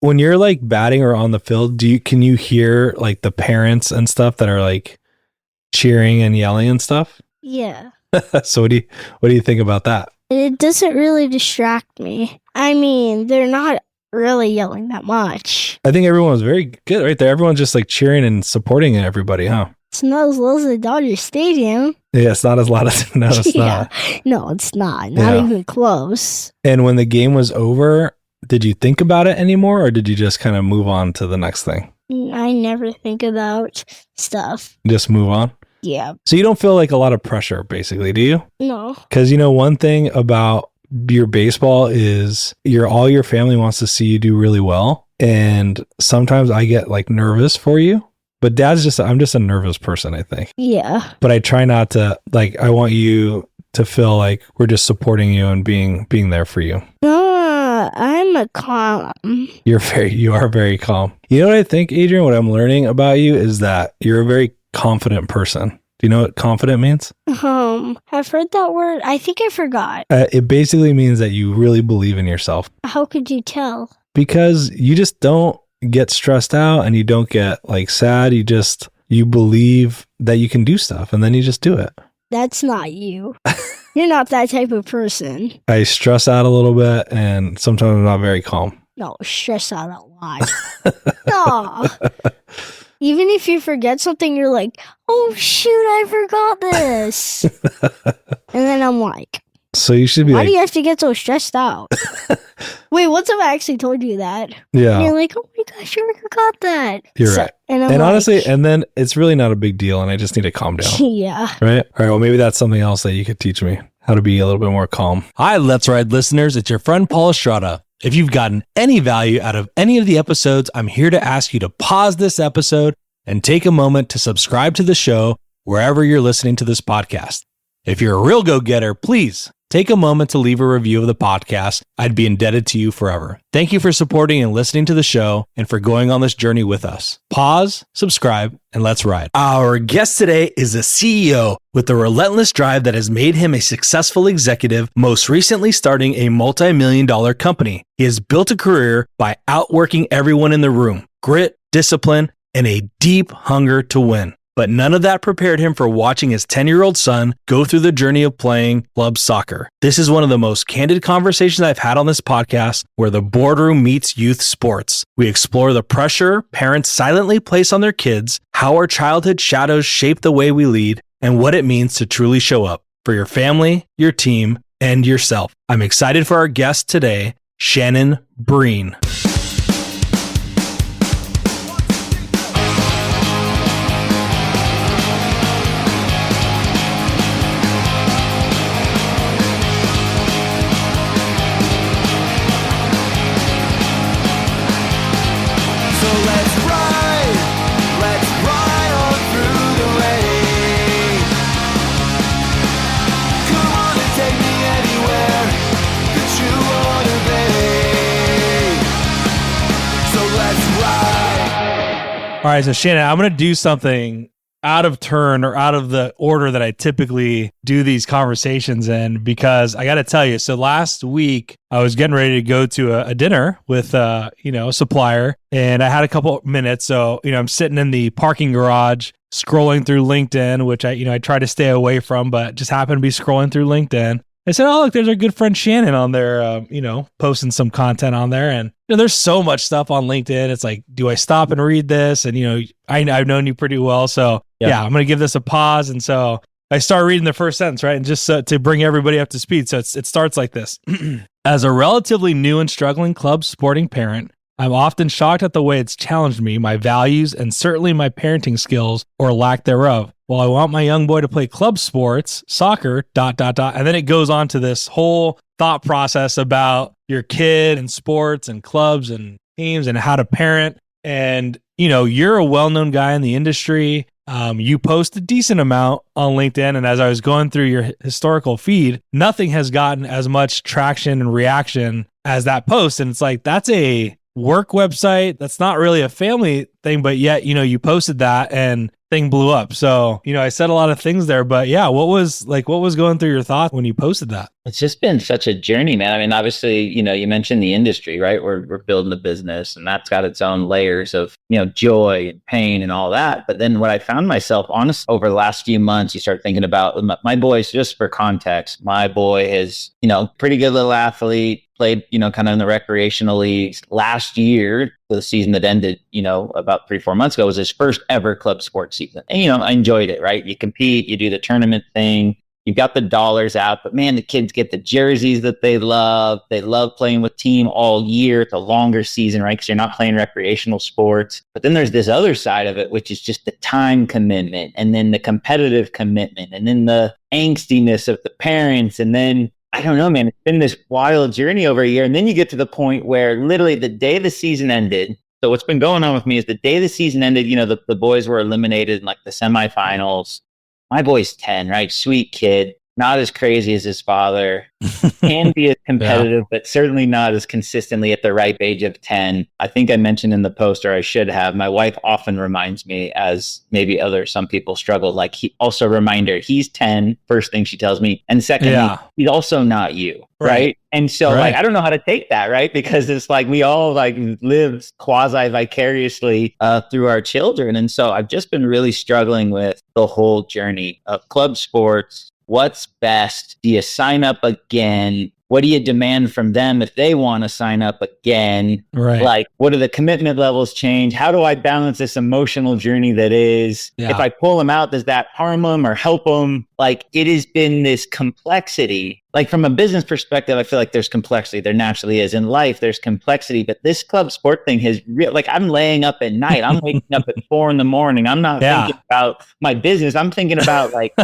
when you're like batting or on the field, can you hear like the parents and stuff that are like cheering and yelling and stuff? Yeah. So what do you think about that? It doesn't really distract me. I mean, they're not really yelling that much. I think everyone was very good right there. Everyone's just like cheering and supporting everybody, huh? It's not as loud as the Dodger Stadium. Yeah, it's not as loud as no, it's not. No, it's not. Not even close. And when the game was over, did you think about it anymore, or did you just kind of move on to the next thing? I never think about stuff. Just move on? Yeah. So you don't feel like a lot of pressure, basically, do you? No. Because one thing about your baseball is all your family wants to see you do really well. And sometimes I get like nervous for you. But I'm just a nervous person, I think. Yeah. But I try not to, like, I want you to feel like we're just supporting you and being there for you. I'm a calm. You are very calm. You know what I think, Adrian? What I'm learning about you is that you're a very confident person. Do you know what confident means? I've heard that word. I think I forgot. It basically means that you really believe in yourself. How could you tell? Because you just don't get stressed out and you don't get like sad. You believe that you can do stuff and then you just do it. That's not you. You're not that type of person. I stress out a little bit and sometimes I'm not very calm. No, stress out a lot. No. Even if you forget something, you're like, oh shoot, I forgot this. And then I'm like, so you should be why do you have to get so stressed out? Wait, what's if I actually told you that? Yeah. And you're like, oh my gosh, you forgot that. You're right. And honestly, and then it's really not a big deal and I just need to calm down. Yeah. Right? All right, well, maybe that's something else that you could teach me, how to be a little bit more calm. Hi, Let's Ride listeners. It's your friend Paul Estrada. If you've gotten any value out of any of the episodes, I'm here to ask you to pause this episode and take a moment to subscribe to the show wherever you're listening to this podcast. If you're a real go-getter, please take a moment to leave a review of the podcast. I'd be indebted to you forever. Thank you for supporting and listening to the show and for going on this journey with us. Pause, subscribe, and let's ride. Our guest today is a CEO with the relentless drive that has made him a successful executive, most recently starting a multi-million-dollar company. He has built a career by outworking everyone in the room, grit, discipline, and a deep hunger to win. But none of that prepared him for watching his 10-year-old son go through the journey of playing club soccer. This is one of the most candid conversations I've had on this podcast, where the boardroom meets youth sports. We explore the pressure parents silently place on their kids, how our childhood shadows shape the way we lead, and what it means to truly show up for your family, your team, and yourself. I'm excited for our guest today, Shannon Breen. All right, so Shannon, I'm going to do something out of turn or out of the order that I typically do these conversations in, because I got to tell you, so last week I was getting ready to go to a dinner with, a supplier, and I had a couple minutes. So, I'm sitting in the parking garage scrolling through LinkedIn, which I try to stay away from, but just happened to be scrolling through LinkedIn. I said, oh, look, there's our good friend Shannon on there, posting some content on there. And there's so much stuff on LinkedIn. It's like, do I stop and read this? And, I've known you pretty well. So, yeah, I'm going to give this a pause. And so I start reading the first sentence, right? And just to bring everybody up to speed. So it starts like this. As a relatively new and struggling club sporting parent, I'm often shocked at the way it's challenged me, my values, and certainly my parenting skills or lack thereof. While I want my young boy to play club sports, soccer, ... And then it goes on to this whole thought process about your kid and sports and clubs and teams and how to parent. And, you're a well-known guy in the industry. You post a decent amount on LinkedIn. And as I was going through your historical feed, nothing has gotten as much traction and reaction as that post. And it's like, that's a work website. That's not really a family thing, but yet, you posted that. And thing blew up. So, I said a lot of things there, but yeah, what was going through your thoughts when you posted that? It's just been such a journey, man. I mean, obviously, you mentioned the industry, right? We're building a business, and that's got its own layers of, joy and pain and all that. But then what I found myself, honest, over the last few months, you start thinking about my boys, just for context, my boy is, pretty good little athlete, played, kind of in the recreational leagues. Last year, the season that ended, about 3-4 months ago, was his first ever club sports season. And, I enjoyed it, right? You compete, you do the tournament thing. You've got the dollars out, but man, the kids get the jerseys that they love. They love playing with team all year. It's a longer season, right? Because you're not playing recreational sports. But then there's this other side of it, which is just the time commitment, and then the competitive commitment, and then the angstiness of the parents. And then, I don't know, man, it's been this wild journey over a year. And then you get to the point where literally the day the season ended. So what's been going on with me is the day the season ended, the boys were eliminated in like the semifinals. My boy's 10, right? Sweet kid, not as crazy as his father, can be as competitive, but certainly not as consistently at the ripe age of 10. I think I mentioned in the post, or I should have, my wife often reminds me, as maybe some people struggle, like also reminder, he's 10, first thing she tells me. And secondly, he's also not you, right? And so like, I don't know how to take that, right? Because it's like, we all like live quasi vicariously through our children. And so I've just been really struggling with the whole journey of club sports. What's best? Do you sign up again? What do you demand from them if they want to sign up again? Right. Like, what do the commitment levels change? How do I balance this emotional journey that is? If I pull them out, does that harm them or help them? Like, it has been this complexity. Like, from a business perspective, I feel like there's complexity. There naturally is. In life, there's complexity. But this club sport thing has like, I'm laying up at night. I'm waking up at 4 a.m. I'm not thinking about my business. I'm thinking about like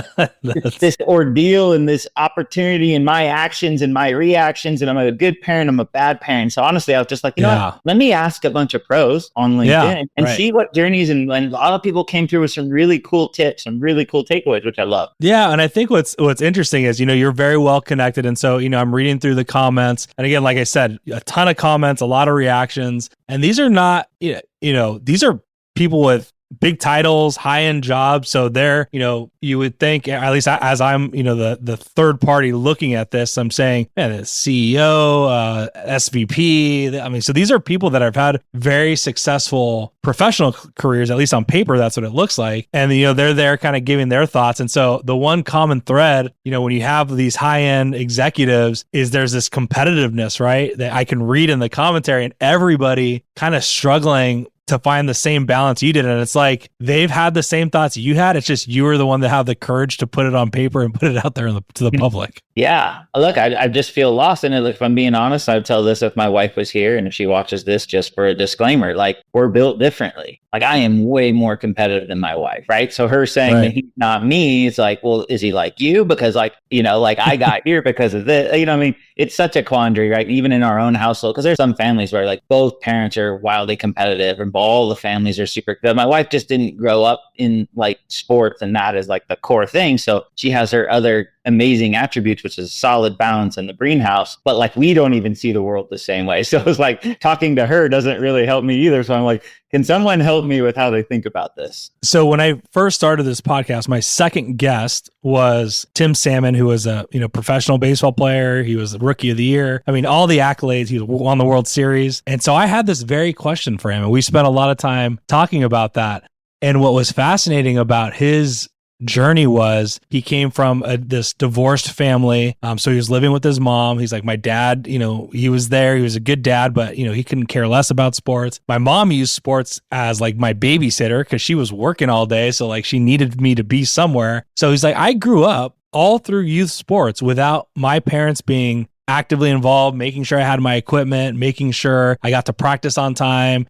this ordeal and this opportunity and my actions and my reactions. And I'm a good parent. I'm a bad parent. So honestly, I was just like, you know what? Let me ask a bunch of pros on LinkedIn and see what journeys. And a lot of people came through with some really cool tips, some really cool takeaways, which I love. Yeah. And I think what's interesting is, you're very well connected. And so, I'm reading through the comments. And again, like I said, a ton of comments, a lot of reactions. And these are not, these are people with big titles, high-end jobs. So they're, you would think, at least as I'm, the third party looking at this, I'm saying, man, the CEO, SVP. I mean, so these are people that have had very successful professional careers, at least on paper, that's what it looks like. And, they're there kind of giving their thoughts. And so the one common thread, when you have these high-end executives, is there's this competitiveness, right? That I can read in the commentary, and everybody kind of struggling to find the same balance you did. And it's like, they've had the same thoughts you had. It's just, you were the one that had the courage to put it on paper and put it out there to the public. Yeah. Look, I just feel lost in it. Look, if I'm being honest, I'd tell this if my wife was here and if she watches this, just for a disclaimer, like, we're built differently. Like, I am way more competitive than my wife, right? So her saying that he's not me, it's like, well, is he like you? Because like, like I got here because of this, I mean, it's such a quandary, right? Even in our own household, because there's some families where like both parents are wildly competitive and all the families are super good. My wife just didn't grow up in like sports, and that is like the core thing. So she has her other amazing attributes, which is solid balance in the greenhouse, but like, we don't even see the world the same way. So it's like, talking to her doesn't really help me either. So I'm like, can someone help me with how they think about this? So when I first started this podcast, my second guest was Tim Salmon, who was a professional baseball player. He was the Rookie of the Year. I mean, all the accolades. He won the World Series. And so I had this very question for him, and we spent a lot of time talking about that. And what was fascinating about his journey was, he came from this divorced family. So he was living with his mom. He's like, my dad, he was there. He was a good dad, but, he couldn't care less about sports. My mom used sports as like my babysitter because she was working all day. So like, she needed me to be somewhere. So he's like, I grew up all through youth sports without my parents being actively involved, making sure I had my equipment, making sure I got to practice on time,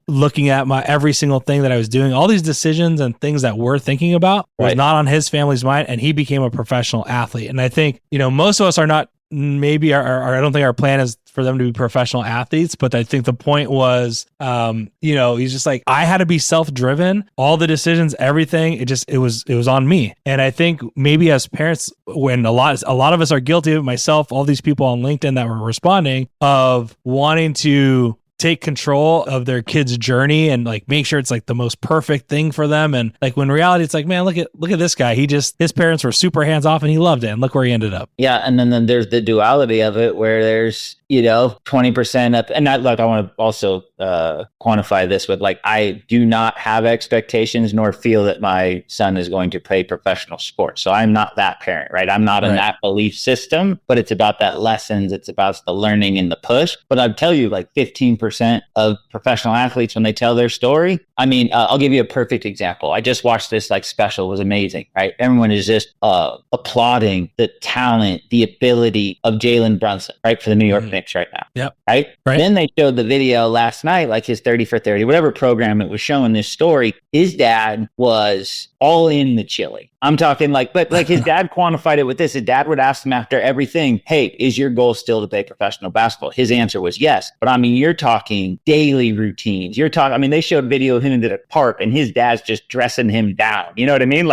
looking at my every single thing that I was doing. All these decisions and things that we're thinking about was not on his family's mind, and he became a professional athlete. And I think, most of us are not, maybe I don't think our plan is for them to be professional athletes, but I think the point was, he's just like, I had to be self-driven, all the decisions, everything. It was on me. And I think maybe as parents, when a lot of us are guilty of it, myself, all these people on LinkedIn that were responding, of wanting to take control of their kid's journey and like make sure it's like the most perfect thing for them. And like when in reality, it's like, man, look at this guy. His parents were super hands off and he loved it. And look where he ended up. Yeah. And then there's the duality of it where there's, 20% up. And I want to also quantify this with like, I do not have expectations nor feel that my son is going to play professional sports. So I'm not that parent, right? I'm not in that belief system, but it's about that lessons. It's about the learning and the push. But I'll tell you, like 15% of professional athletes, when they tell their story, I mean, I'll give you a perfect example. I just watched this like special. It was amazing, right? Everyone is just applauding the talent, the ability of Jalen Brunson, right? For the New York Knicks right now. Yep. Right? Then they showed the video last night, like his 30 for 30, whatever program it was showing this story. His dad was all in the chili. I'm talking like his dad quantified it with this. His dad would ask him after everything, hey, is your goal still to play professional basketball? His answer was yes. But I mean, you're talking daily routines. They showed video of him in the park and his dad's just dressing him down. You know what I mean?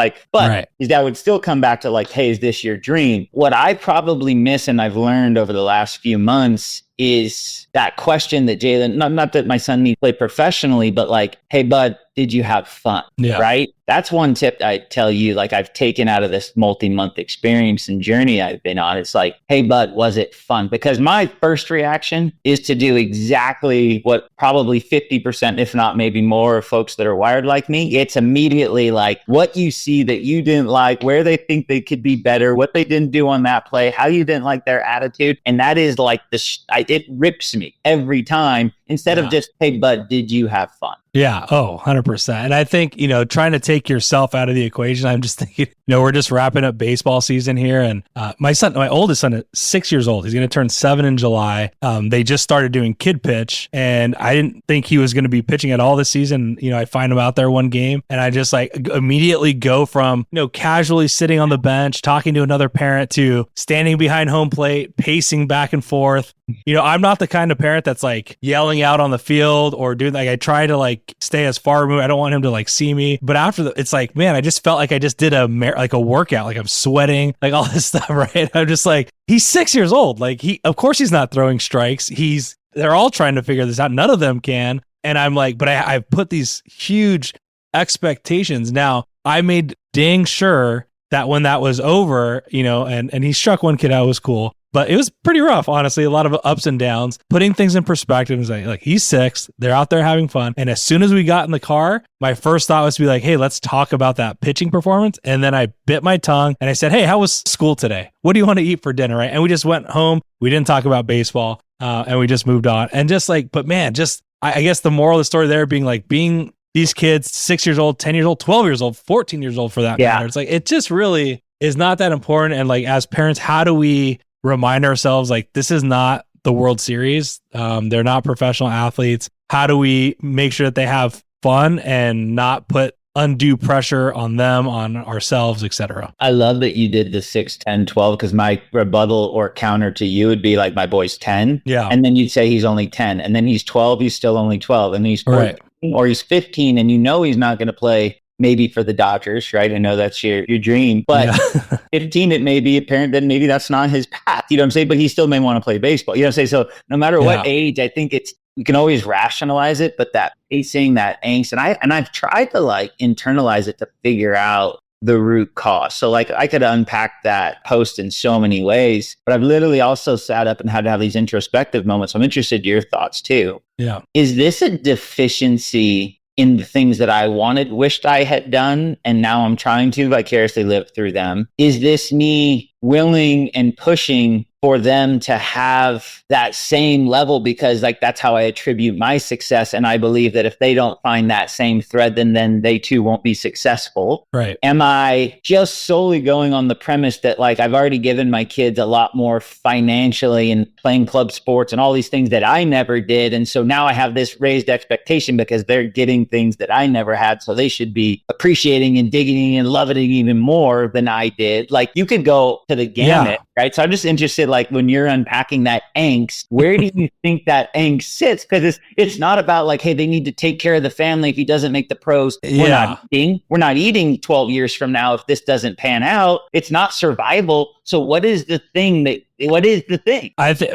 His dad would still come back to like, hey, is this your dream? What I probably miss and I've learned over the last few months is that question that Jalen, not that my son needs to play professionally, but like, hey, bud, did you have fun? Yeah. Right? That's one tip I tell you, like I've taken out of this multi-month experience and journey I've been on. It's like, hey, bud, was it fun? Because my first reaction is to do exactly what probably 50%, if not maybe more, of folks that are wired like me. It's immediately like what you see that you didn't like, where they think they could be better, what they didn't do on that play, how you didn't like their attitude. And that is like it rips me every time instead of just, hey, bud, did you have fun? Yeah. Oh, 100%. And I think, trying to take yourself out of the equation, I'm just thinking, we're just wrapping up baseball season here. And my oldest son is 6 years old. He's going to turn 7 in July. They just started doing kid pitch and I didn't think he was going to be pitching at all this season. I find him out there one game and I just like immediately go from, casually sitting on the bench, talking to another parent to standing behind home plate, pacing back and forth. I'm not the kind of parent that's like yelling out on the field or doing like, I try to like stay as far removed. I don't want him to like see me, but after it's like, man, I just felt like I just did a workout, like I'm sweating, like all this stuff. Right. I'm just like, he's 6 years old. Like of course he's not throwing strikes. They're all trying to figure this out. None of them can. And I'm like, but I've put these huge expectations. Now I made dang sure that when that was over, and he struck one kid out, it was cool. But it was pretty rough, honestly. A lot of ups and downs. Putting things in perspective is like he's 6. They're out there having fun. And as soon as we got in the car, my first thought was to be like, hey, let's talk about that pitching performance. And then I bit my tongue and I said, hey, how was school today? What do you want to eat for dinner? Right? And we just went home. We didn't talk about baseball and we just moved on. And just like, but man, I guess the moral of the story there being these kids, 6 years old, 10 years old, 12 years old, 14 years old for that matter. It's like, it just really is not that important. And like, as parents, how do we remind ourselves like this is not the World Series. They're not professional athletes. How do we make sure that they have fun and not put undue pressure on them, on ourselves, etc.? I love that you did the 6, 10, 12 because my rebuttal or counter to you would be like my boy's 10. Yeah. And then you'd say he's only 10 and then he's 12. He's still only 12 and he's 14 or he's 15 and he's not going to play maybe for the Dodgers, right? I know that's your dream, but 15, it may be apparent that maybe that's not his path, you know what I'm saying? But he still may want to play baseball, you know what I'm saying? So no matter what age, I think we can always rationalize it, but that pacing, that angst, and I've tried to like internalize it to figure out the root cause. So like I could unpack that post in so many ways, but I've literally also sat up and had to have these introspective moments. I'm interested in your thoughts too. Yeah. Is this a deficiency in the things that I wished I had done, and now I'm trying to vicariously live through them? Is this me willing and pushing for them to have that same level because like that's how I attribute my success, and I believe that if they don't find that same thread, then they too won't be successful? Right. Am I just solely going on the premise that like I've already given my kids a lot more financially and playing club sports and all these things that I never did, and so now I have this raised expectation because they're getting things that I never had, so they should be appreciating and digging and loving it even more than I did? Like you could go to the gamut, right? So I'm just interested, like when you're unpacking that angst, where do you think that angst sits? Because it's not about like, hey, they need to take care of the family if he doesn't make the pros. Yeah. We're not eating 12 years from now if this doesn't pan out. It's not survival. So what is the thing?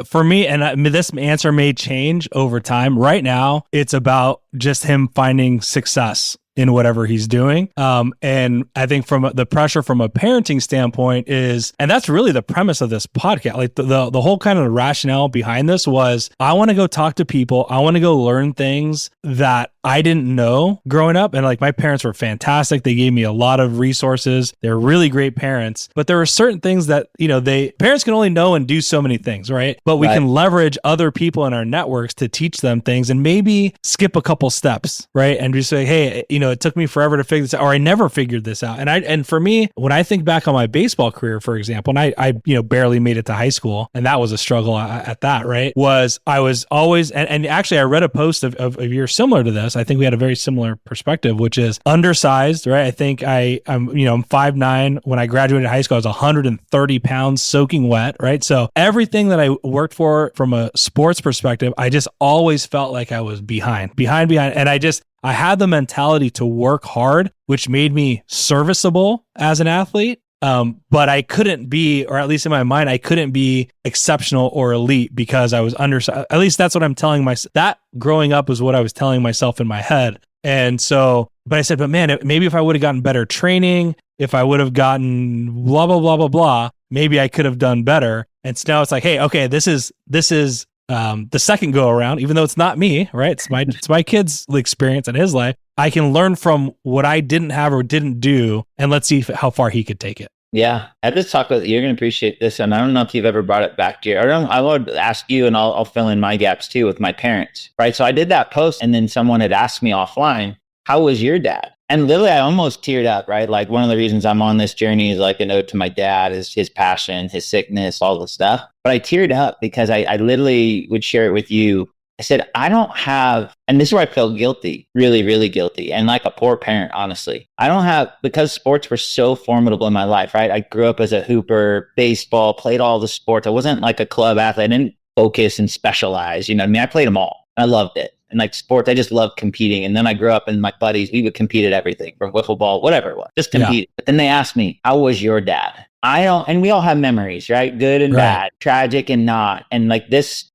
For me, and this answer may change over time. Right now, it's about just him finding success in whatever he's doing. And I think from the pressure from a parenting standpoint is, and that's really the premise of this podcast. Like the whole kind of rationale behind this was, I want to go talk to people. I want to go learn things that I didn't know growing up. And like my parents were fantastic. They gave me a lot of resources. They're really great parents, but there are certain things that, parents can only know and do so many things, right? But we can leverage other people in our networks to teach them things and maybe skip a couple steps, right? And just say, hey, it took me forever to figure this out, or I never figured this out. And for me, when I think back on my baseball career, for example, and I barely made it to high school, and that was a struggle at that, right? I was always, and actually I read a post of yours similar to this. I think we had a very similar perspective, which is undersized, right? I think I'm 5'9". When I graduated high school, I was 130 pounds soaking wet, right? So everything that I worked for from a sports perspective, I just always felt like I was behind. And I had the mentality to work hard, which made me serviceable as an athlete. But I couldn't be, or at least in my mind, I couldn't be exceptional or elite because I was undersized. At least that's what I'm telling myself. That growing up was what I was telling myself in my head. And so, but I said, but man, maybe if I would have gotten better training, if I would have gotten blah, blah, blah, blah, blah, maybe I could have done better. And so now it's like, hey, okay, this is the second go around, even though it's not me, right? It's my kid's experience in his life. I can learn from what I didn't have or didn't do, and let's see how far he could take it. Yeah, I have to talk with you're going to appreciate this, and I don't know if you've ever brought it back to you. I would ask you, and I'll fill in my gaps too with my parents, right? So I did that post, and then someone had asked me offline, "How was your dad?" And literally, I almost teared up, right? Like one of the reasons I'm on this journey is like an ode to my dad, is his passion, his sickness, all the stuff. But I teared up because I literally would share it with you. I said, I don't have, and this is where I felt guilty, really, really guilty. And like a poor parent, honestly, I don't have, because sports were so formidable in my life, right? I grew up as a hooper, baseball, played all the sports. I wasn't like a club athlete. I didn't focus and specialize. You know what I mean? I played them all. I loved it. And like sports, I just loved competing. And then I grew up and my buddies, we would compete at everything from wiffle ball, whatever it was, just compete. Yeah. But then they asked me, how was your dad? And we all have memories, right? Good and bad, tragic and not. And like this,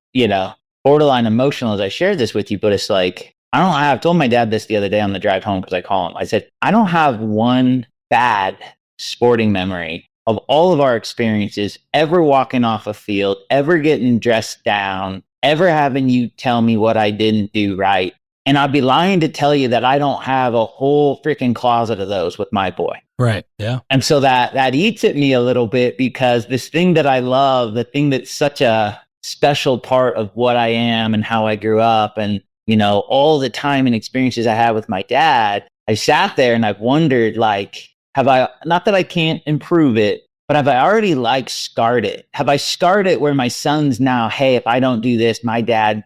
borderline emotional as I shared this with you, but it's like, I told my dad this the other day on the drive home because I call him. I said, I don't have one bad sporting memory of all of our experiences, ever walking off a field, ever getting dressed down, ever having you tell me what I didn't do right. And I'd be lying to tell you that I don't have a whole freaking closet of those with my boy. Right. Yeah. And so that eats at me a little bit because this thing that I love, the thing that's such a special part of what I am and how I grew up and, all the time and experiences I had with my dad, I sat there and I've wondered, like, not that I can't improve it, but have I already scarred it? Have I scarred it where my son's now, hey, if I don't do this, my dad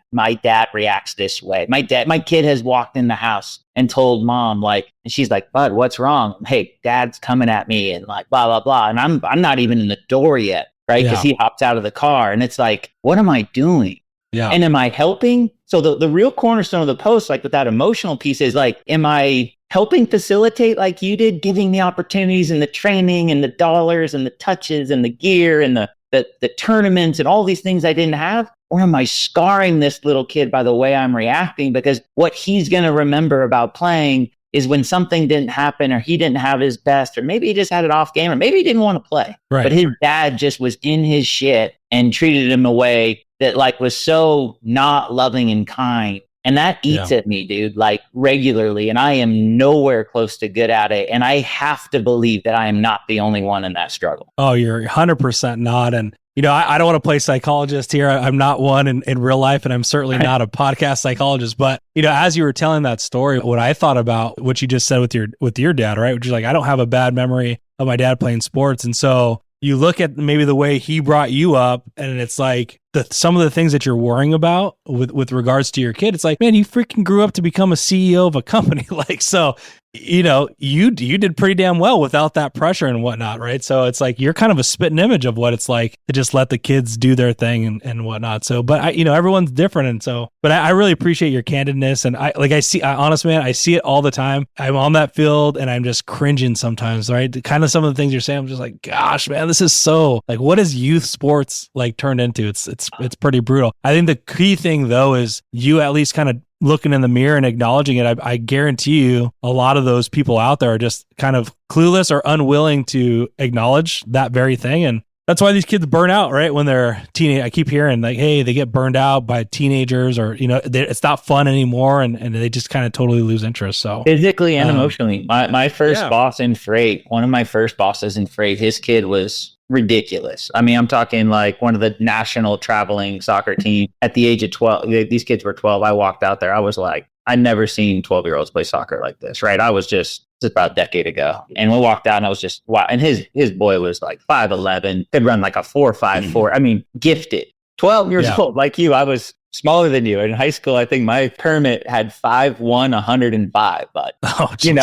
reacts this way. My kid has walked in the house and told mom, and she's like, Bud, what's wrong? Hey, dad's coming at me and blah, blah, blah. And I'm not even in the door yet. Right? Because he hops out of the car and it's like, what am I doing? Yeah. And am I helping? So the real cornerstone of the post, with that emotional piece is am I helping facilitate like you did, giving the opportunities and the training and the dollars and the touches and the gear and the tournaments and all these things I didn't have? Or am I scarring this little kid by the way I'm reacting? Because what he's going to remember about playing is when something didn't happen or he didn't have his best, or maybe he just had an off game, or maybe he didn't want to play. Right. But his dad just was in his shit and treated him a way that was so not loving and kind. And that eats at me, dude, regularly. And I am nowhere close to good at it. And I have to believe that I am not the only one in that struggle. Oh, you're 100% not. And I don't want to play psychologist here. I'm not one in real life, and I'm certainly not a podcast psychologist. But, as you were telling that story, what I thought about what you just said with your dad, right? Which is I don't have a bad memory of my dad playing sports. And so you look at maybe the way he brought you up, and it's some of the things that you're worrying about with regards to your kid. It's man, you freaking grew up to become a CEO of a company. So you did pretty damn well without that pressure and whatnot, right? So it's like you're kind of a spitting image of what it's like to just let the kids do their thing and whatnot. So, but everyone's different, and so, but I really appreciate your candidness, and honest man, I see it all the time. I'm on that field, and I'm just cringing sometimes, right? Kind of some of the things you're saying, I'm just like, gosh, man, this is so like, what is youth sports like turned into? It's pretty brutal. I think the key thing though is you at least kind of looking in the mirror and acknowledging it. I guarantee you a lot of those people out there are just kind of clueless or unwilling to acknowledge that very thing. And that's why these kids burn out, right? When they're teenage, I keep hearing like, hey, they get burned out by teenagers, or, it's not fun anymore. And they just kind of totally lose interest. So physically and emotionally, my first boss in freight, one of my first bosses in freight, his kid was ridiculous. I mean, I'm talking like one of the national traveling soccer team at the age of 12. These kids were 12. I walked out there. I was like, I'd never seen 12-year-olds play soccer like this, right? I was just about a decade ago. And we walked out and I was just, wow. And his boy was like 5'11", could run like a 4.54. I mean, gifted. 12 years old, like you. I was smaller than you. In high school, I think my permit had 5'1", 105, but you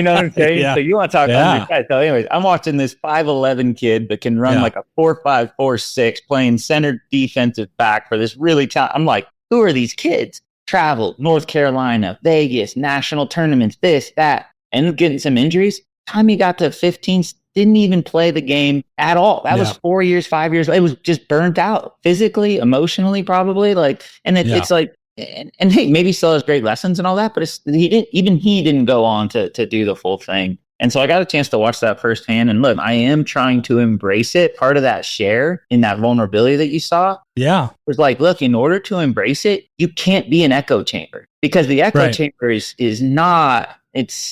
know what I'm saying? Yeah. So you want to talk undersized. So anyways, I'm watching this 5'11" kid that can run like a 4.5, 4.6, playing center defensive back for this really talented. I'm like, who are these kids? Traveled North Carolina, Vegas, national tournaments, this, that, and getting some injuries. Time he got to 15, didn't even play the game at all. That was 4 years, 5 years. It was just burnt out physically, emotionally, probably. Like, and it's like, and hey, maybe still has great lessons and all that, but he didn't go on to do the full thing. And so I got a chance to watch that firsthand. And look, I am trying to embrace it. Part of that share in that vulnerability that you saw was like, look, in order to embrace it, you can't be an echo chamber, because the echo chamber is not,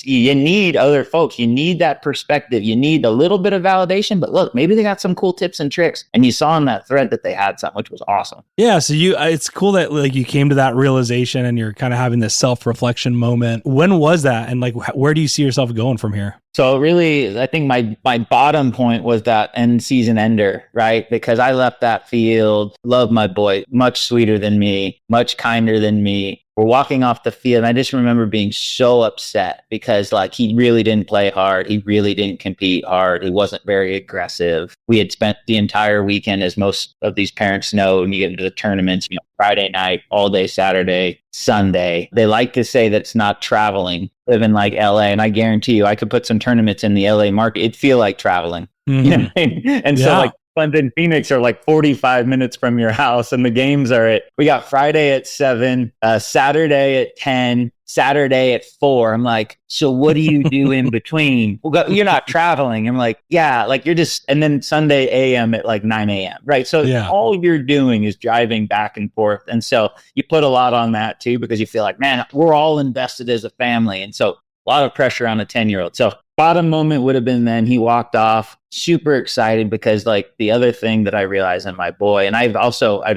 you need other folks. You need that perspective. You need a little bit of validation, but look, maybe they got some cool tips and tricks. And you saw in that thread that they had some, which was awesome. Yeah. So it's cool that like you came to that realization and you're kind of having this self-reflection moment. When was that? And like, where do you see yourself going from here? So really, I think my bottom point was that end season ender, right? Because I left that field, loved my boy, much sweeter than me, much kinder than me. We're walking off the field, and I just remember being so upset because like he really didn't play hard. He really didn't compete hard. He wasn't very aggressive. We had spent the entire weekend, as most of these parents know, when you get into the tournaments, Friday night, all day Saturday, Sunday. They like to say that it's not traveling, living like LA. And I guarantee you, I could put some tournaments in the LA market. It'd feel like traveling. Mm-hmm. You know what I mean? And so like London, Phoenix are like 45 minutes from your house, and the games are we got Friday at 7, Saturday at 10, Saturday at 4. I'm like, so what do you do in between? Well, you're not traveling. I'm like, yeah, like you're just, and then Sunday AM at like 9 a.m. Right. So all you're doing is driving back and forth. And so you put a lot on that too, because you feel like, man, we're all invested as a family. And so a lot of pressure on a 10-year-old. So bottom moment would have been then he walked off, super excited, because like the other thing that I realized in my boy, and I'd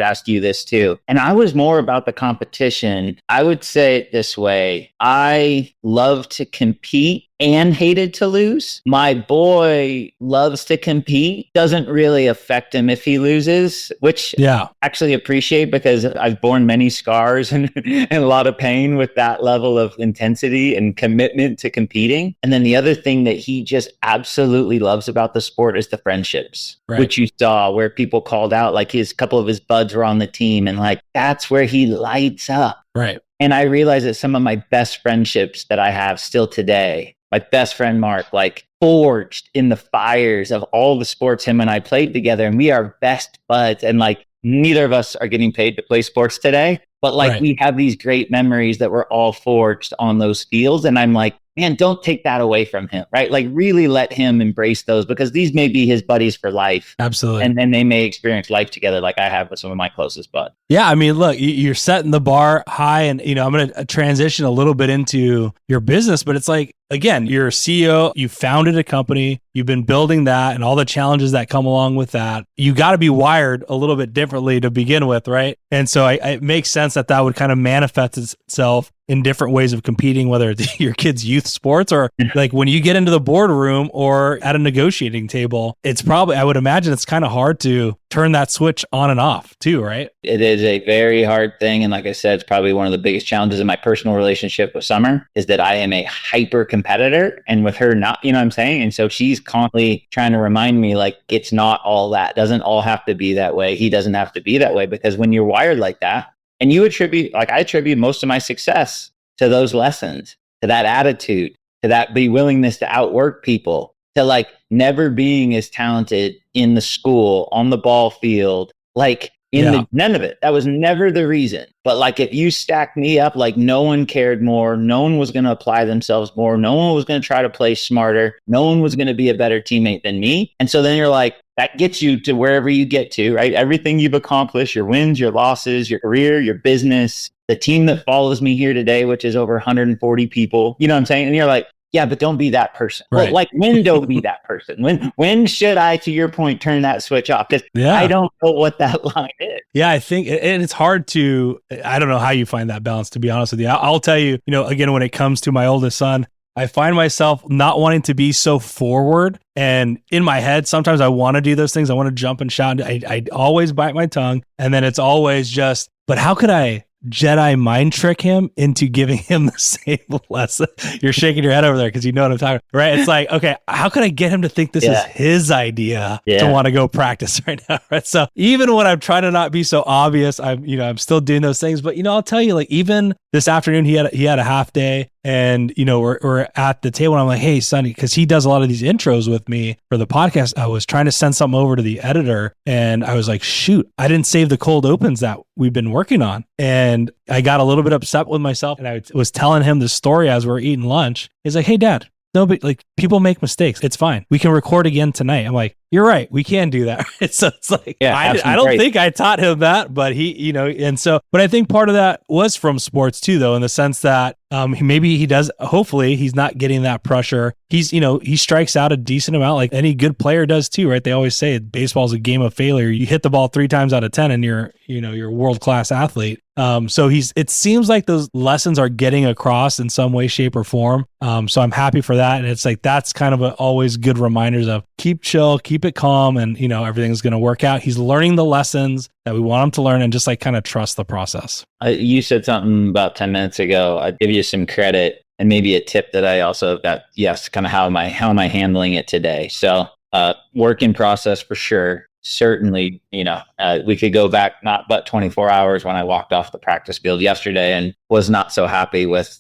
ask you this too, and I was more about the competition. I would say it this way. I love to compete and hated to lose. My boy loves to compete. Doesn't really affect him if he loses, which I actually appreciate, because I've borne many scars and a lot of pain with that level of intensity and commitment to competing. And then the other thing that he just absolutely loves about the sport is the friendships, which you saw where people called out, like a couple of his buds were on the team, and like that's where he lights up. Right. And I realized that some of my best friendships that I have still today, my best friend Mark, like forged in the fires of all the sports him and I played together, and we are best buds. And like neither of us are getting paid to play sports today, but like we have these great memories that were all forged on those fields. And I'm like, man, don't take that away from him, right? Like really let him embrace those, because these may be his buddies for life. Absolutely. And then they may experience life together like I have with some of my closest buds. Yeah. I mean, look, you're setting the bar high, and, I'm going to transition a little bit into your business, but it's like, again, you're a CEO, you founded a company, you've been building that and all the challenges that come along with that. You got to be wired a little bit differently to begin with, right? And so it makes sense that would kind of manifest itself in different ways of competing, whether it's your kids' youth sports or like when you get into the boardroom or at a negotiating table. It's probably, I would imagine it's kind of hard to turn that switch on and off too, right? It is a very hard thing. And like I said, it's probably one of the biggest challenges in my personal relationship with Summer is that I am a hyper competitor and with her not, you know what I'm saying? And so she's constantly trying to remind me like, it's not all that. It doesn't all have to be that way. He doesn't have to be that way, because when you're wired like that, and you attribute, like I attribute most of my success to those lessons, to that attitude, to that be willingness to outwork people, to like never being as talented in the school, on the ball field, like none of it. That was never the reason. But like if you stack me up, like no one cared more, no one was going to apply themselves more, no one was going to try to play smarter, no one was going to be a better teammate than me. And so then you're like, that gets you to wherever you get to, right? Everything you've accomplished, your wins, your losses, your career, your business, the team that follows me here today, which is over 140 people, you know what I'm saying? And you're like, yeah, but don't be that person. Right. Well, like when don't be that person? When should I, to your point, turn that switch off? Because I don't know what that line is. Yeah, I think, and it's hard to, I don't know how you find that balance, to be honest with you. I'll tell you, again, when it comes to my oldest son, I find myself not wanting to be so forward. And in my head, sometimes I want to do those things. I want to jump and shout. I always bite my tongue. And then it's always just, but how could I Jedi mind trick him into giving him the same lesson? You're shaking your head over there because you know what I'm talking about, right? It's like, okay, how can I get him to think this is his idea to want to go practice right now, right? So even when I'm trying to not be so obvious, I'm still doing those things. But I'll tell you, like even this afternoon, he had a half day, and we're at the table, and I'm like, hey, Sonny, because he does a lot of these intros with me for the podcast. I was trying to send something over to the editor, and I was like, shoot, I didn't save the cold opens that we've been working on. And I got a little bit upset with myself, and I was telling him the story as we were eating lunch. He's like, hey, Dad, no, but like people make mistakes. It's fine. We can record again tonight. I'm like, you're right. We can do that. So it's like, I don't think I taught him that, but he, but I think part of that was from sports too, though, in the sense that maybe he does, hopefully he's not getting that pressure. He's, he strikes out a decent amount like any good player does too, right? They always say baseball's a game of failure. You hit the ball 3 times out of 10 and you're a world-class athlete. So it seems like those lessons are getting across in some way, shape, or form. So I'm happy for that. And it's like, that's kind of always good reminders of keep chill, keep it calm, and everything's going to work out. He's learning the lessons that we want him to learn, and just like kind of trust the process. You said something about 10 minutes ago. I'd give you some credit and maybe a tip that I also got. Yes, kind of how am I handling it today? So work in process for sure. Certainly, we could go back not but 24 hours when I walked off the practice field yesterday and was not so happy with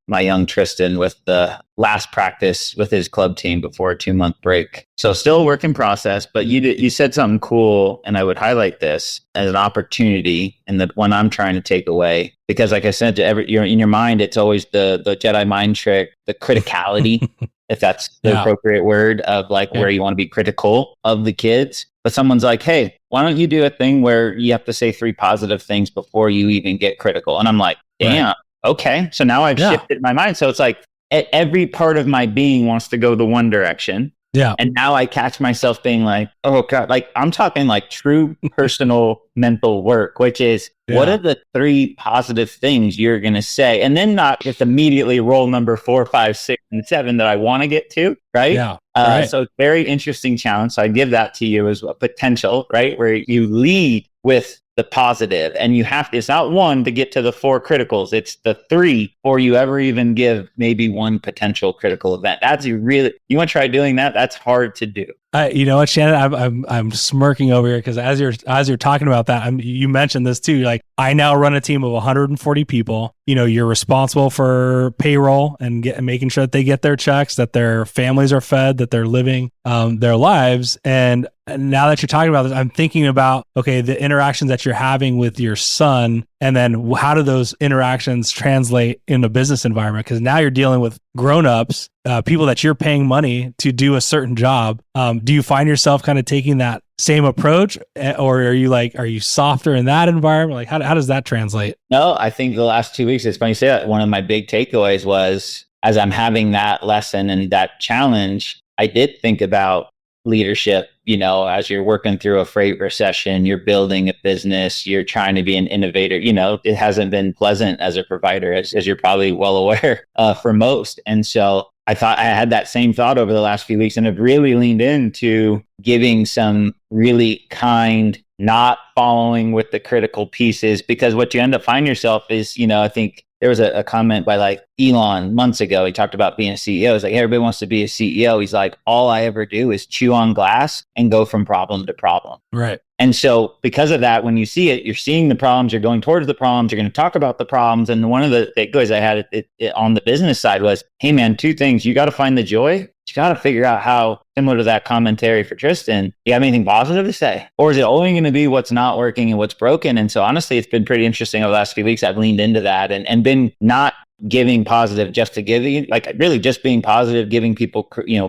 my young Tristan with the last practice with his club team before a 2-month break. So still a work in process, but you said something cool, and I would highlight this as an opportunity and the one I'm trying to take away, because like I said, you're in your mind, it's always the Jedi mind trick, the criticality, if that's the appropriate word, of like where you want to be critical of the kids. But someone's like, hey, why don't you do a thing where you have to say 3 positive things before you even get critical? And I'm like, damn, okay. So now I've shifted my mind. So it's like every part of my being wants to go the one direction. Yeah. And now I catch myself being like, oh God, like I'm talking like true personal mental work, which is what are the 3 positive things you're going to say? And then not just immediately roll number 4, 5, 6, and 7 that I want to get to. Right. Yeah. So it's very interesting challenge. So I give that to you as a potential, right? Where you lead with the positive, and you have to, it's not 1 to get to the 4 criticals. It's the 3 before you ever even give maybe 1 potential critical event. You want to try doing that? That's hard to do. You know what, Shannon, I'm smirking over here because as you're talking about that, you mentioned this too. You're like, I now run a team of 140 people. You're responsible for payroll and making sure that they get their checks, that their families are fed, that they're living their lives. And now that you're talking about this, I'm thinking about, okay, the interactions that you're having with your son, and then how do those interactions translate in a business environment? Because now you're dealing with grown-ups, people that you're paying money to do a certain job. Do you find yourself kind of taking that same approach, or are you softer in that environment? Like, how does that translate? No, I think the last 2 weeks, it's funny you say that. One of my big takeaways was, as I'm having that lesson and that challenge, I did think about leadership. As you're working through a freight recession, you're building a business, you're trying to be an innovator. It hasn't been pleasant as a provider, as you're probably well aware, for most. And so I thought I had that same thought over the last few weeks and have really leaned into giving some really kind, not following with the critical pieces, because what you end up finding yourself is, I think there was a comment by like Elon months ago. He talked about being a CEO. He's like, hey, everybody wants to be a CEO. He's like, all I ever do is chew on glass and go from problem to problem. Right. And so because of that, when you see it, you're seeing the problems, you're going towards the problems, you're going to talk about the problems. And one of the takeaways I had it on the business side was, hey man, two things. You got to find the joy. You got to figure out how, similar to that commentary for Tristan, you have anything positive to say? Or is it only going to be what's not working and what's broken? And so honestly, it's been pretty interesting over the last few weeks. I've leaned into that and been not giving positive just to give you, like really just being positive, giving people,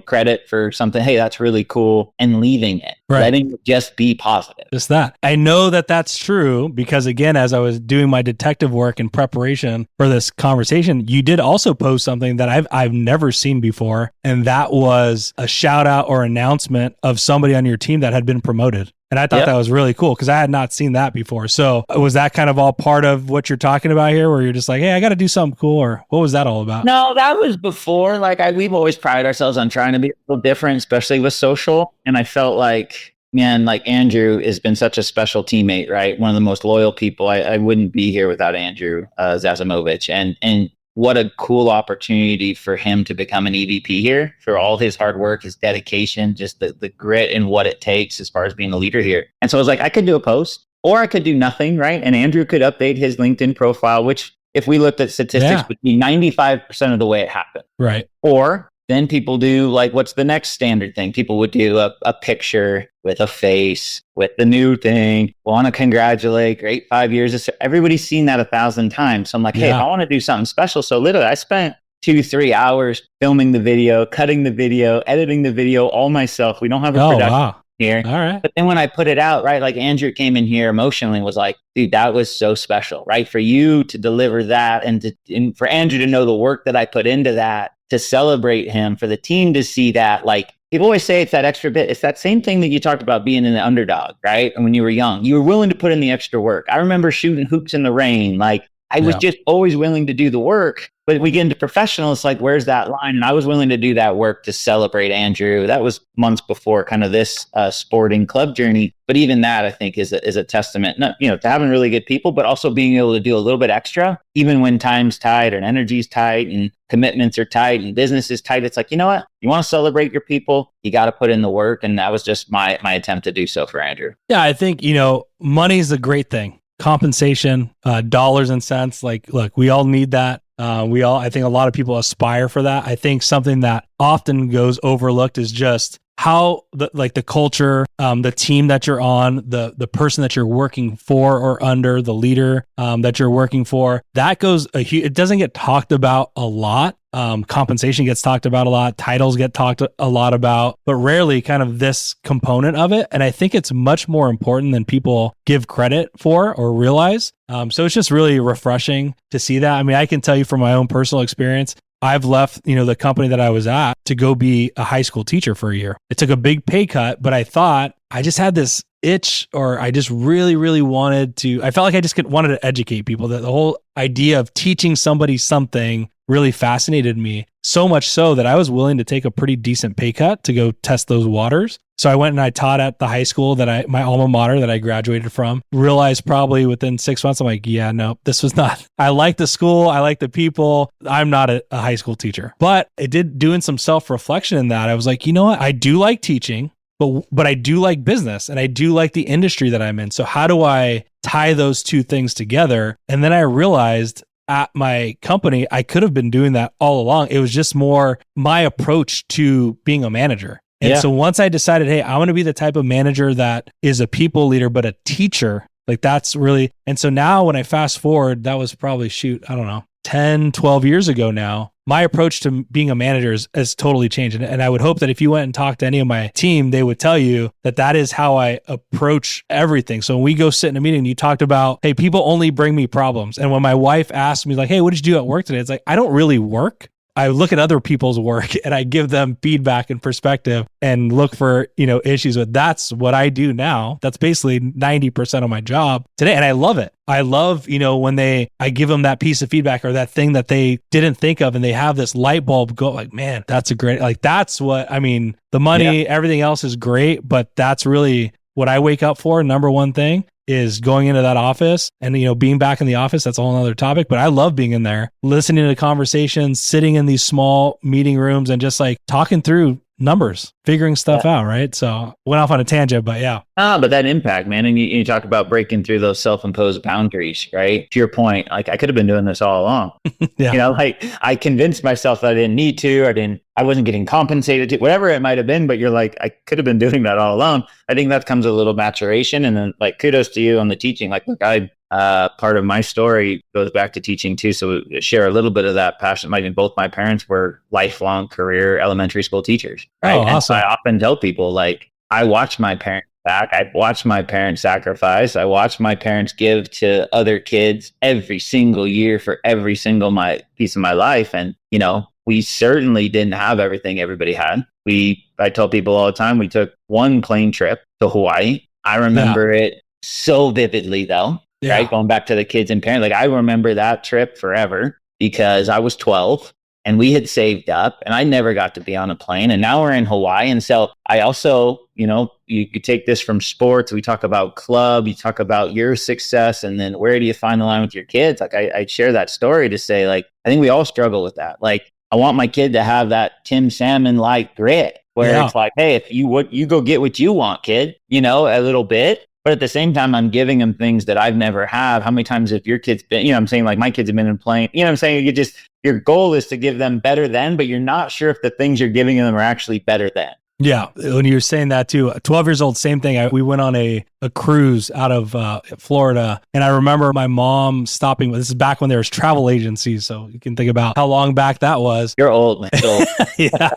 credit for something. Hey, that's really cool. And leaving it, letting it just be positive. Just that. I know that that's true because again, as I was doing my detective work in preparation for this conversation, you did also post something that I've never seen before. And that was a shout out or announcement of somebody on your team that had been promoted. And I thought that was really cool because I had not seen that before. So was that kind of all part of what you're talking about here where you're just like, hey, I got to do something cool? Or what was that all about? No, that was before. Like we've always prided ourselves on trying to be a little different, especially with social. And I felt like, man, like Andrew has been such a special teammate, right? One of the most loyal people. I wouldn't be here without Andrew Zazimovich. And what a cool opportunity for him to become an EVP here, for all his hard work, his dedication, just the grit and what it takes as far as being a leader here. And so I was like, I could do a post or I could do nothing, right? And Andrew could update his LinkedIn profile, which if we looked at statistics would be 95% of the way it happened. Right. Or then people do like, what's the next standard thing? People would do a picture with a face, with the new thing, want to congratulate, great 5 years. Everybody's seen that 1,000 times. So I'm like, hey, if I want to do something special. So literally I spent 2-3 hours filming the video, cutting the video, editing the video all myself. We don't have a production here. All right. But then when I put it out, right, like Andrew came in here emotionally and was like, dude, that was so special, right? For you to deliver that and for Andrew to know the work that I put into that, to celebrate him, for the team to see that, like people always say it's that extra bit. It's that same thing that you talked about being an underdog, right? And when you were young, you were willing to put in the extra work. I remember shooting hoops in the rain. Like I was just always willing to do the work. But we get into professional, it's like, where's that line? And I was willing to do that work to celebrate Andrew. That was months before kind of this sporting club journey. But even that, I think, is a testament, not, to having really good people, but also being able to do a little bit extra, even when time's tight and energy's tight and commitments are tight and business is tight. It's like, you know what? You want to celebrate your people, you got to put in the work. And that was just my attempt to do so for Andrew. Yeah, I think, money's a great thing. Compensation, dollars and cents. Like, look, we all need that. I think a lot of people aspire for that. I think something that often goes overlooked is just how the culture, the team that you're on, the person that you're working for or under, the leader that you're working for, that goes it doesn't get talked about a lot. Compensation gets talked about a lot, titles get talked a lot about, but rarely kind of this component of it. And I think it's much more important than people give credit for or realize. So it's just really refreshing to see that. I mean, I can tell you from my own personal experience, I've left, the company that I was at to go be a high school teacher for a year. It took a big pay cut, but I thought I just had this itch, or I just really, really I felt like I just wanted to educate people. That the whole idea of teaching somebody something really fascinated me, so much so that I was willing to take a pretty decent pay cut to go test those waters. So I went and I taught at the high school my alma mater that I graduated from. Realized probably within 6 months, I'm like, yeah, no, this was not. I like the school. I like the people. I'm not a high school teacher. But I did doing some self-reflection in that. I was like, you know what? I do like teaching, but I do like business and I do like the industry that I'm in. So how do I tie those two things together? And then I realized at my company, I could have been doing that all along. It was just more my approach to being a manager. And so once I decided, hey, I want to be the type of manager that is a people leader, but a teacher, like that's really, and so now when I fast forward, that was probably 10, 12 years ago now, my approach to being a manager has totally changed. And I would hope that if you went and talked to any of my team, they would tell you that is how I approach everything. So when we go sit in a meeting, you talked about, hey, people only bring me problems. And when my wife asked me like, hey, what did you do at work today? It's like, I don't really work. I look at other people's work and I give them feedback and perspective and look for, issues with. That's what I do now. That's basically 90% of my job today. And I love it. I love, when I give them that piece of feedback or that thing that they didn't think of and they have this light bulb go like, man, that's a great, like, that's what, the money, everything else is great, but that's really what I wake up for. Number one thing is going into that office and, being back in the office. That's a whole other topic, but I love being in there, listening to conversations, sitting in these small meeting rooms and just like talking through numbers, figuring stuff out. Right. So went off on a tangent, but yeah. But that impact, man. And you talk about breaking through those self-imposed boundaries, right? To your point, like I could have been doing this all along. Like I convinced myself that I didn't need to, I wasn't getting compensated to, whatever it might have been, but you're like, I could have been doing that all along. I think that comes a little maturation. And then like, kudos to you on the teaching. Like, look, part of my story goes back to teaching too. So share a little bit of that passion. Both my parents were lifelong career elementary school teachers. Right. Oh, awesome. And so I often tell people, like, I watched my parents back. I watched my parents sacrifice. I watched my parents give to other kids every single year for every single piece of my life. And, we certainly didn't have everything everybody had. I tell people all the time, we took one plane trip to Hawaii. I remember it so vividly though, right? Going back to the kids and parents, like I remember that trip forever because I was 12 and we had saved up and I never got to be on a plane. And now we're in Hawaii. And so I also, you could take this from sports. We talk about club, you talk about your success, and then where do you find the line with your kids? Like I share that story to say, like, I think we all struggle with that. Like, I want my kid to have that Tim Salmon-like grit where it's like, hey, if you go get what you want, kid, a little bit. But at the same time, I'm giving them things that I've never had. How many times have your kids been, I'm saying, like my kids have been in plane, I'm saying? Your goal is to give them better than, but you're not sure if the things you're giving them are actually better than. Yeah. When you were saying that too, 12 years old, same thing. We went on a cruise out of Florida. And I remember my mom stopping. This is back when there was travel agencies. So you can think about how long back that was. You're old, man. Yeah.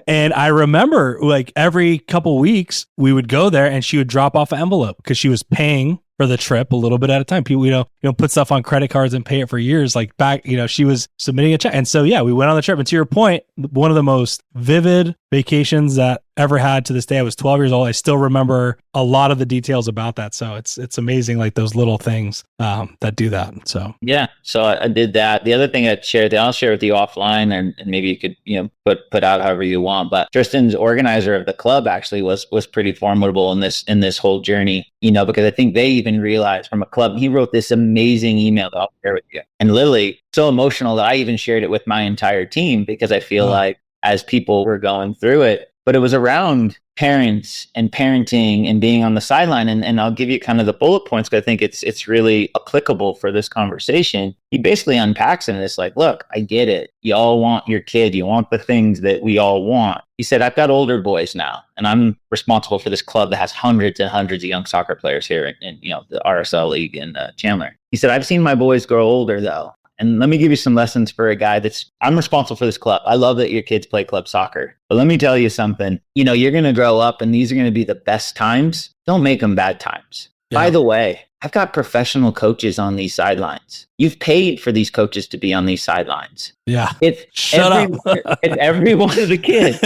And I remember like every couple weeks we would go there and she would drop off an envelope because she was paying for the trip a little bit at a time. People, put stuff on credit cards and pay it for years. Like back, she was submitting a check. And so, we went on the trip. And to your point, one of the most vivid vacations that ever had to this day. I was 12 years old. I still remember a lot of the details about that. So it's amazing, like those little things that do that. So yeah. So I did that. The other thing I'll share with you offline, and maybe you could put out however you want. But Tristan's organizer of the club actually was pretty formidable in this whole journey. Because I think they even realized from a club. He wrote this amazing email that I'll share with you, and literally so emotional that I even shared it with my entire team because I feel like as people were going through it. But it was around parents and parenting and being on the sideline. And I'll give you kind of the bullet points because I think it's really applicable for this conversation. He basically unpacks it and it's like, look, I get it. You all want your kid. You want the things that we all want. He said, I've got older boys now, and I'm responsible for this club that has hundreds and hundreds of young soccer players here in the RSL league in Chandler. He said, I've seen my boys grow older though. And let me give you some lessons for a guy I'm responsible for this club. I love that your kids play club soccer. But let me tell you something. You're going to grow up and these are going to be the best times. Don't make them bad times. Yeah. By the way, I've got professional coaches on these sidelines. You've paid for these coaches to be on these sidelines. Yeah. It's every one of the kids.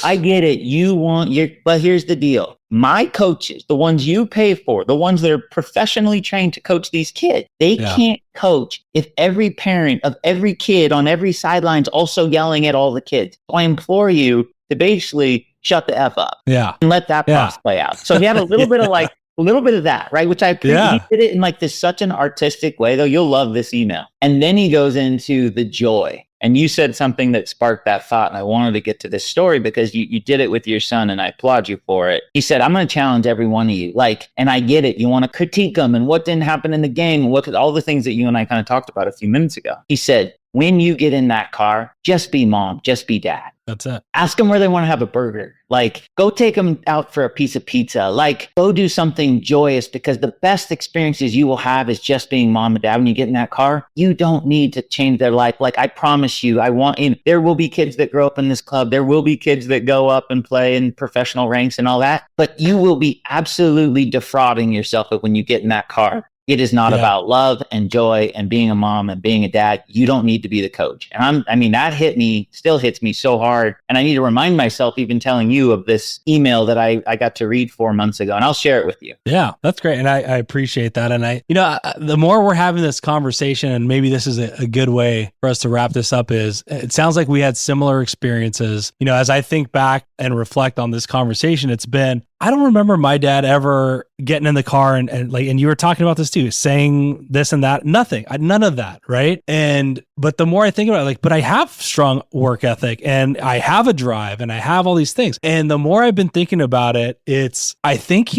I get it. But here's the deal. My coaches, the ones you pay for, the ones that are professionally trained to coach these kids, they can't coach if every parent of every kid on every sideline is also yelling at all the kids. So I implore you to basically shut the F up. Yeah. And let that process play out. So if you have a little bit of a little bit of that, right? Which I appreciate. He did it in like this such an artistic way, though. You'll love this email. And then he goes into the joy. And you said something that sparked that thought. And I wanted to get to this story because you did it with your son and I applaud you for it. He said, I'm going to challenge every one of you. And I get it. You want to critique them and what didn't happen in the game and all the things that you and I kind of talked about a few minutes ago. He said, when you get in that car, just be mom, just be dad. That's it. Ask them where they want to have a burger. Go take them out for a piece of pizza. Go do something joyous because the best experiences you will have is just being mom and dad. When you get in that car, you don't need to change their life. I promise you, there will be kids that grow up in this club. There will be kids that go up and play in professional ranks and all that. But you will be absolutely defrauding yourself when you get in that car. It is not about love and joy and being a mom and being a dad. You don't need to be the coach. And that still hits me so hard. And I need to remind myself, even telling you, of this email that I got to read 4 months ago, and I'll share it with you. Yeah, that's great. And I appreciate that. And the more we're having this conversation, and maybe this is a good way for us to wrap this up, is it sounds like we had similar experiences. As I think back and reflect on this conversation, it's been, I don't remember my dad ever getting in the car and you were talking about this too, saying this and that, nothing, none of that. Right. But the more I think about it, but I have strong work ethic and I have a drive and I have all these things. And the more I've been thinking about it, I think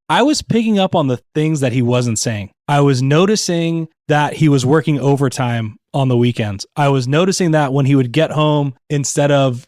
I was picking up on the things that he wasn't saying. I was noticing that he was working overtime on the weekends. I was noticing that when he would get home, instead of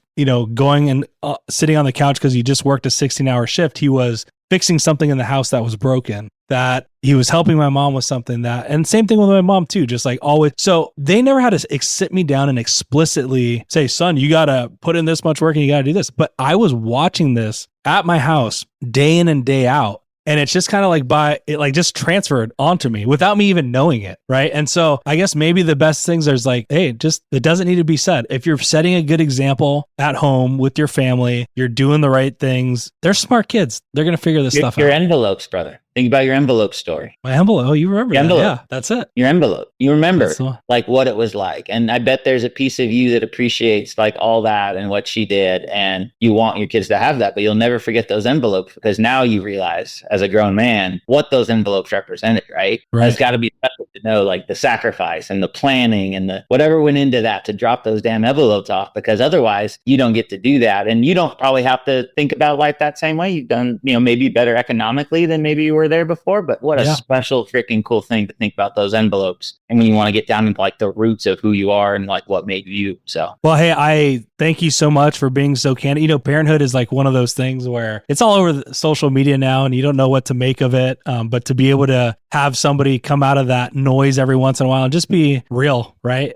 going and sitting on the couch because he just worked a 16-hour shift, he was fixing something in the house that was broken, that he was helping my mom with something and same thing with my mom too, just like always. So they never had to sit me down and explicitly say, son, you got to put in this much work and you got to do this. But I was watching this at my house day in and day out. And it's just kind of just transferred onto me without me even knowing it. Right. And so I guess maybe the best things is hey, it doesn't need to be said. If you're setting a good example at home with your family, you're doing the right things. They're smart kids. They're going to figure this stuff out. Your envelopes, brother. Think about your envelope story. My envelope. Oh, you remember that? Yeah, that's it. Your envelope. You remember what it was like. And I bet there's a piece of you that appreciates all that and what she did. And you want your kids to have that, but you'll never forget those envelopes because now you realize as a grown man what those envelopes represented, right? It's got to be special to know the sacrifice and the planning and the whatever went into that to drop those damn envelopes off, because otherwise you don't get to do that. And you don't probably have to think about life that same way. You've done, maybe better economically than maybe you were there before, but what a special freaking cool thing to think about those envelopes. And when you want to get down into the roots of who you are and what made you. So, well, hey, I thank you so much for being so candid. Parenthood is one of those things where it's all over the social media now and you don't know what to make of it. But to be able to have somebody come out of that noise every once in a while and just be real, right?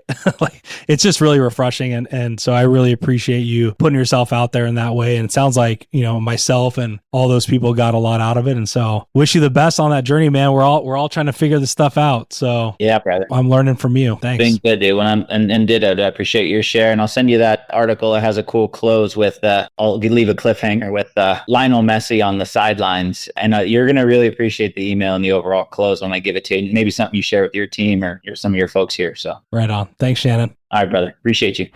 It's just really refreshing. And so I really appreciate you putting yourself out there in that way. And it sounds like, myself and all those people got a lot out of it. And so wish you the best on that journey, man. We're all trying to figure this stuff out. So yeah, brother, I'm learning from you. Thanks. Being good, dude. And ditto. I appreciate your share. And I'll send you that article. It has a cool close with, I'll leave a cliffhanger with Lionel Messi on the sidelines. And you're going to really appreciate the email and the overall close when I give it to you. Maybe something you share with your team or some of your folks here. So right on. Thanks, Shannon. All right, brother. Appreciate you.